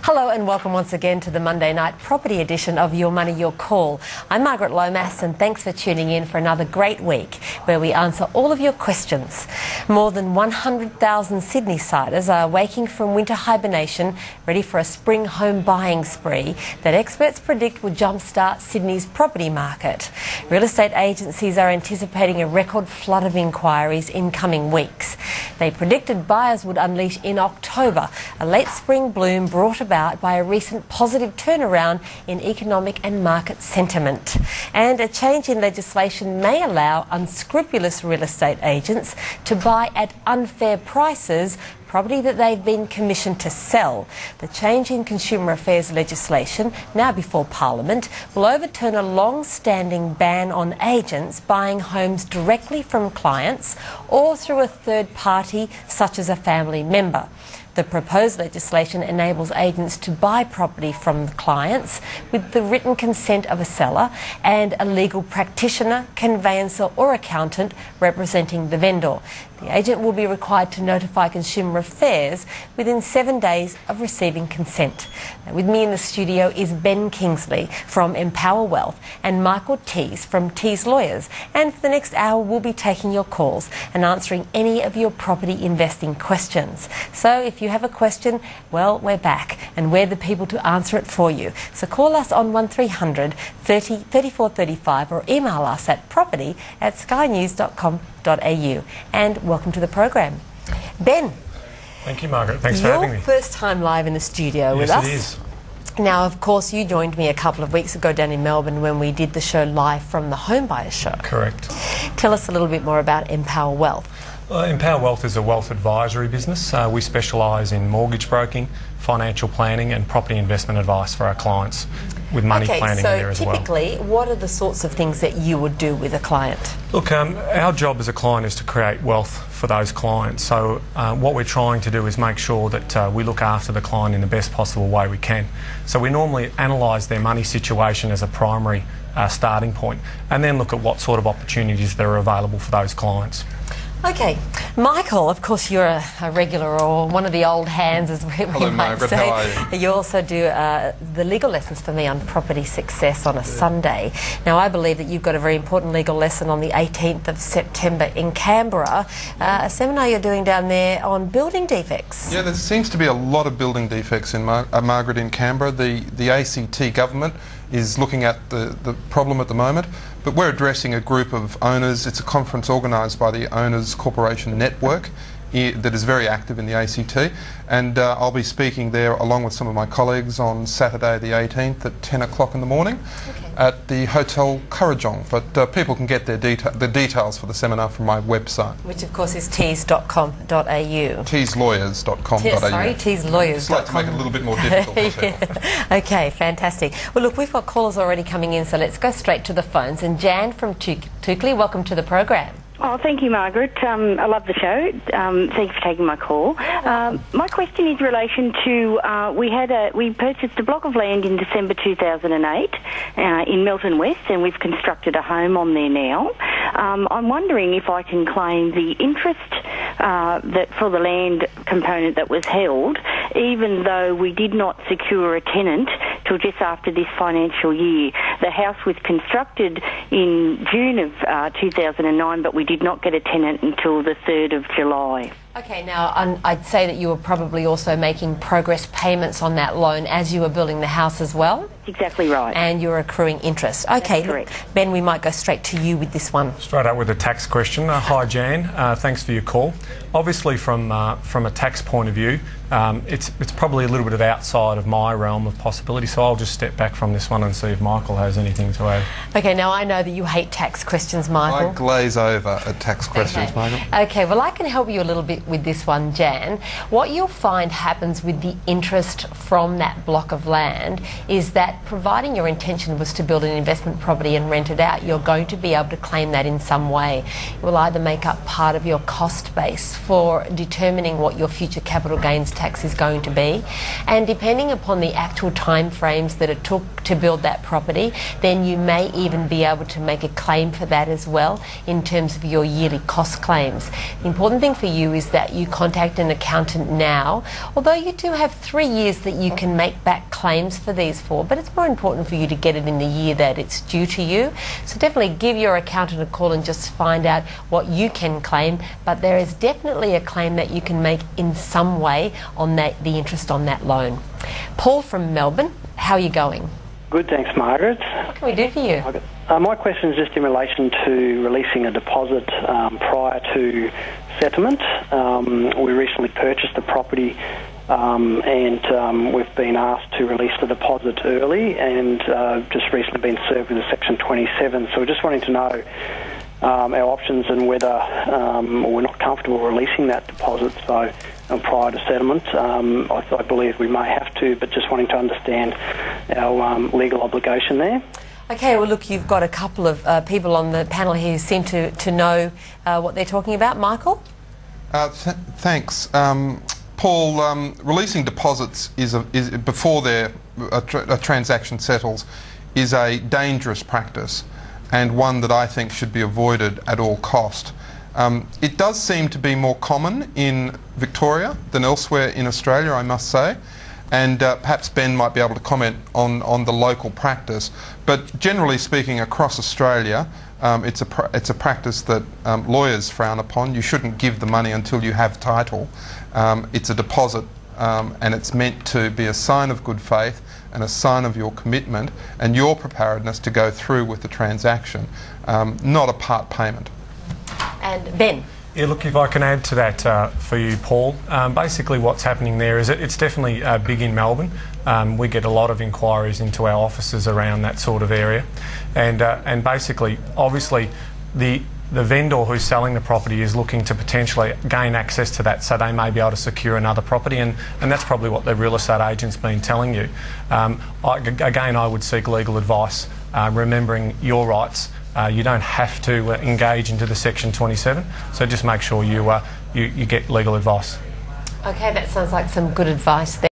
Hello and welcome once again to the Monday night property edition of Your Money, Your Call. I'm Margaret Lomas and thanks for tuning in for another great week where we answer all of your questions. More than 100,000 Sydney-siders are waking from winter hibernation, ready for a spring home buying spree that experts predict will jumpstart Sydney's property market. Real estate agencies are anticipating a record flood of inquiries in coming weeks. They predicted buyers would unleash in October, a late spring bloom brought about by a recent positive turnaround in economic and market sentiment. And a change in legislation may allow unscrupulous real estate agents to buy at unfair prices property that they've been commissioned to sell. The change in Consumer Affairs legislation, now before Parliament, will overturn a long-standing ban on agents buying homes directly from clients or through a third party, such as a family member. The proposed legislation enables agents to buy property from clients with the written consent of a seller and a legal practitioner, conveyancer or accountant representing the vendor. The agent will be required to notify Consumer Affairs within 7 days of receiving consent. Now, with me in the studio is Ben Kingsley from Empower Wealth and Michael Tees from Tees Lawyers. And for the next hour, we'll be taking your calls and answering any of your property investing questions. So if you have a question, well, we're back and we're the people to answer it for you. So call us on 1300 30 34 35 or email us at property@skynews.com.au. And welcome to the program. Ben. Thank you, Margaret. Thanks for having me. Your first time live in the studio with us. Yes, it is. Now, of course, you joined me a couple of weeks ago down in Melbourne when we did the show live from the Home Buyers Show. Correct. Tell us a little bit more about Empower Wealth. Empower Wealth is a wealth advisory business. We specialise in mortgage broking, financial planning and property investment advice for our clients, with money planning in there as well. So typically, what are the sorts of things that you would do with a client? Look, our job as a client is to create wealth for those clients. So what we're trying to do is make sure that we look after the client in the best possible way we can. So we normally analyse their money situation as a primary starting point and then look at what sort of opportunities that are available for those clients. Okay, Michael, of course you're a regular or one of the old hands, as we Hello, might Margaret, say. how are you? You also do the legal lessons for me on property success on a Sunday. Now, I believe that you've got a very important legal lesson on the 18th of September in Canberra, a seminar you're doing down there on building defects. Yeah, there seems to be a lot of building defects in Margaret in Canberra. The ACT government is looking at the problem at the moment, but we're addressing a group of owners. It's a conference organised by the Owners Corporation Network that is very active in the ACT, and I'll be speaking there along with some of my colleagues on Saturday the 18th at 10 o'clock in the morning at the Hotel Kurrajong. But people can get the details for the seminar from my website, which of course is tees.com.au. teeslawyers.com.au. Sorry, teeslawyers.com. Just like to make it a little bit more difficult for people. Okay, fantastic. Well, look, we've got callers already coming in, so let's go straight to the phones. And Jan from Toukley, welcome to the program. Oh, thank you, Margaret. I love the show. Thank you for taking my call. My question is in relation to we purchased a block of land in December 2008 in Melton West, and we've constructed a home on there now. I'm wondering if I can claim the interest that for the land component that was held, even though we did not secure a tenant till just after this financial year. The house was constructed in June of 2009, but we did not get a tenant until the 3rd of July. Okay, now I'd say that you were probably also making progress payments on that loan as you were building the house as well? That's exactly right. And you're accruing interest. Okay, correct. Ben, we might go straight to you with this one. Straight up with a tax question. Hi, Jan. Thanks for your call. Obviously, from a tax point of view, it's probably a little bit outside of my realm of possibility, so I'll just step back from this one and see if Michael has anything to add. Okay, now I know that you hate tax questions, Michael. I glaze over at tax questions, Michael. Okay, well, I can help you a little bit with this one, Jan. What you'll find happens with the interest from that block of land is that that providing your intention was to build an investment property and rent it out, you're going to be able to claim that in some way. It will either make up part of your cost base for determining what your future capital gains tax is going to be, and depending upon the actual time frames that it took to build that property, then you may even be able to make a claim for that as well in terms of your yearly cost claims. The important thing for you is that you contact an accountant now, although you do have 3 years that you can make back claims for these for, but it's more important for you to get it in the year that it's due to you. So definitely give your accountant a call and just find out what you can claim, but there is definitely a claim that you can make in some way on the interest on that loan. Paul from Melbourne, how are you going? Good, thanks, Margaret. What can we do for you? My question is just in relation to releasing a deposit prior to settlement. We recently purchased the property and we've been asked to release the deposit early, and just recently been served with a Section 27. So we're just wanting to know our options and whether we're not comfortable releasing that deposit. So prior to settlement, I believe we may have to, but just wanting to understand our legal obligation there. Okay, well look, you've got a couple of people on the panel here who seem to know what they're talking about. Michael? Thanks. Paul, releasing deposits is before a transaction settles is a dangerous practice, and one that I think should be avoided at all cost. It does seem to be more common in Victoria than elsewhere in Australia, I must say, and perhaps Ben might be able to comment on the local practice. But generally speaking, across Australia, it's a practice that lawyers frown upon. You shouldn't give the money until you have title. It's a deposit, and it's meant to be a sign of good faith and a sign of your commitment and your preparedness to go through with the transaction, not a part payment. And Ben? Yeah, look, if I can add to that for you, Paul, basically what's happening there is it's definitely big in Melbourne. We get a lot of inquiries into our offices around that sort of area, and basically, obviously, the vendor who's selling the property is looking to potentially gain access to that, so they may be able to secure another property, and that's probably what the real estate agent's been telling you. Again, I would seek legal advice, remembering your rights. You don't have to engage into the Section 27, so just make sure you get legal advice. Okay, that sounds like some good advice there.